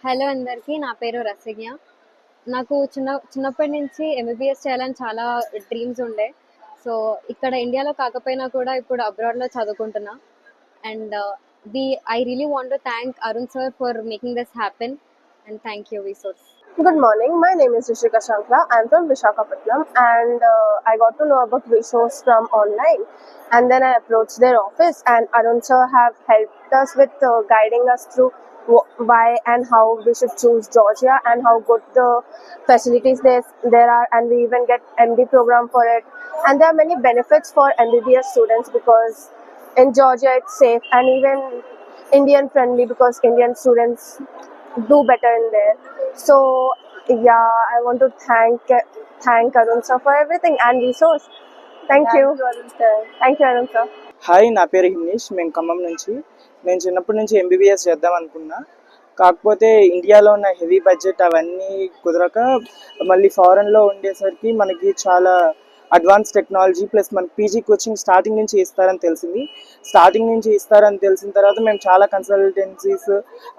Hello అందరికీ. నా పేరు రసిగ్య. నాకు చిన్నప్పటి నుంచి ఎంబీబీఎస్ చేయాలని చాలా డ్రీమ్స్ ఉండే. సో, ఇక్కడ ఇండియాలో కాకపోయినా కూడా ఇప్పుడు అబ్రాడ్‌లో చదువుకుంటున్నా. And I really want to thank Arun sir for making this happen. And thank you resource. Good morning. My name is Rishika Shankla. I'm from Visakhapatnam and I got to know about Resource from online. And then I approached their office and Arun sir have helped us with guiding us through why and how we should choose Georgia and how good the facilities there are, and we even get MD program for it. And there are many benefits for MBBS students because in Georgia it's safe and even Indian friendly because Indian students do better in there. So yeah, I want to thank Arun sir for everything and Resource. Thank you. Thank you Arun sir. Hi, నా పేరు హిమ్నీష్. మేము ఖమ్మం నుంచి. నేను చిన్నప్పటి నుంచి MBBS చేద్దాం అనుకున్నా. కాకపోతే ఇండియాలో ఉన్న హెవీ బడ్జెట్ అవన్నీ కుదరక మళ్ళీ ఫారెన్లో ఉండేసరికి మనకి చాలా అడ్వాన్స్ టెక్నాలజీ ప్లస్ మన పీజీ కోచింగ్ స్టార్టింగ్ నుంచి ఇస్తారని తెలిసింది. స్టార్టింగ్ నుంచి ఇస్తారని తెలిసిన తర్వాత మేము చాలా కన్సల్టెన్సీస్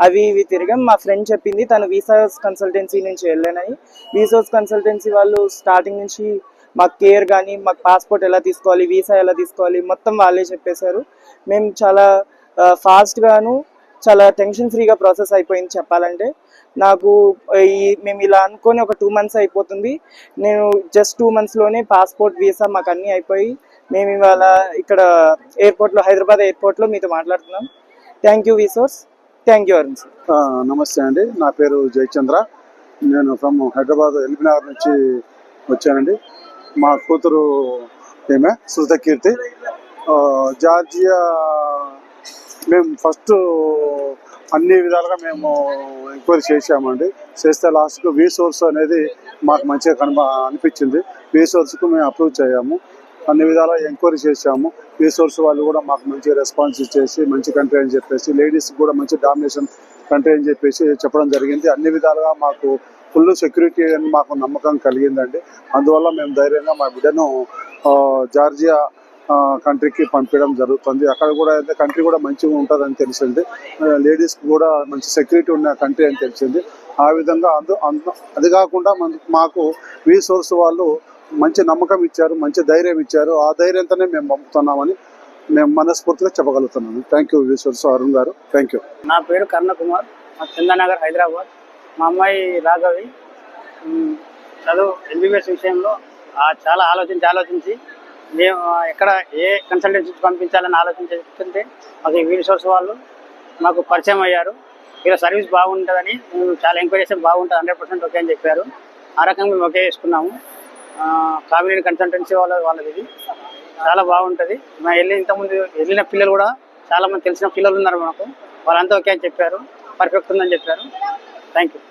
అవి ఇవి తిరిగాం. మా ఫ్రెండ్ చెప్పింది తను వీసాస్ కన్సల్టెన్సీ నుంచి వెళ్ళానని. వీసాస్ కన్సల్టెన్సీ వాళ్ళు స్టార్టింగ్ నుంచి మాకు కేర్ కానీ మాకు పాస్పోర్ట్ ఎలా తీసుకోవాలి, వీసా ఎలా తీసుకోవాలి మొత్తం వాళ్ళే చెప్పేశారు. మేము చాలా ఫాస్ట్గాను చాలా టెన్షన్ ఫ్రీగా ప్రాసెస్ అయిపోయింది చెప్పాలంటే. నాకు మేము ఇలా అనుకొని ఒక 2 months అయిపోతుంది. నేను జస్ట్ 2 monthsలోనే పాస్పోర్ట్ వీసా మాకు అన్నీ అయిపోయి మేము ఇవాళ ఇక్కడ ఎయిర్పోర్ట్లో హైదరాబాద్ ఎయిర్పోర్ట్లో మీతో మాట్లాడుతున్నాం. Thank you resource. Thank you Arun sir. నమస్తే అండి, నా పేరు జయచంద్ర. నేను ఫ్రమ్ హైదరాబాద్ ఎల్బీనగర్ నుంచి వచ్చానండి. మా కూతురు ఏమే శృతకీర్తి. జార్జియా మేము ఫస్ట్ అన్ని విధాలుగా మేము ఎంక్వైరీ చేసామండి. చేస్తే లాస్ట్కు వీసోర్స్ అనేది మాకు మంచిగా అనిపించింది. వీసోర్స్కు మేము అప్రూవ్ అయ్యాము. అన్ని విధాలా ఎంక్వైరీ చేసాము. వీసోర్స్ వాళ్ళు కూడా మాకు మంచి రెస్పాన్స్ ఇచ్చేసి మంచి కంట్రీ అని చెప్పేసి, లేడీస్ కూడా మంచి డామినేషన్ కంట్రీ అని చెప్పేసి చెప్పడం జరిగింది. అన్ని విధాలుగా మాకు ఫుల్ సెక్యూరిటీ అని మాకు నమ్మకం కలిగిందండి. అందువల్ల మేము ధైర్యంగా మా బిడ్డను జార్జియా కంట్రీకి పంపించడం జరుగుతుంది. అక్కడ కూడా అయితే కంట్రీ కూడా మంచిగా ఉంటుందని తెలిసింది. లేడీస్కి కూడా మంచి సెక్యూరిటీ ఉన్న కంట్రీ అని తెలిసింది. ఆ విధంగా అది కాకుండా మాకు రీసోర్స్ వాళ్ళు మంచి నమ్మకం ఇచ్చారు, మంచి ధైర్యం ఇచ్చారు. ఆ ధైర్యంతోనే మేము పంపుతున్నామని మేము మనస్ఫూర్తిగా చెప్పగలుగుతున్నాము. థ్యాంక్ యూ రీసోర్స్ అరుణ్ గారు. Thank you. నా పేరు కర్ణకుమార్, చందానగర్ హైదరాబాద్. మా అమ్మాయి రాఘవి చదువు ఎంబీబీఎస్ విషయంలో చాలా ఆలోచించి మేము ఎక్కడ ఏ కన్సల్టెన్సీ పంపించాలని ఆలోచించుతుంటే మాకు ఈ రిసోర్స్ వాళ్ళు మాకు పరిచయం అయ్యారు. వీళ్ళ సర్వీస్ బాగుంటుందని మేము చాలా ఎంక్వైరీ చేస్తే బాగుంటుంది, 100% ఓకే అని చెప్పారు. ఆ రకంగా మేము ఓకే చేసుకున్నాము. కామినేని కన్సల్టెన్సీ వాళ్ళది ఇది చాలా బాగుంటుంది. మేము ఇంతకుముందు వెళ్ళిన పిల్లలు కూడా చాలామంది తెలిసిన పిల్లలు ఉన్నారు మనకు. వాళ్ళంతా ఓకే అని చెప్పారు, పర్ఫెక్ట్ ఉందని చెప్పారు. Thank you.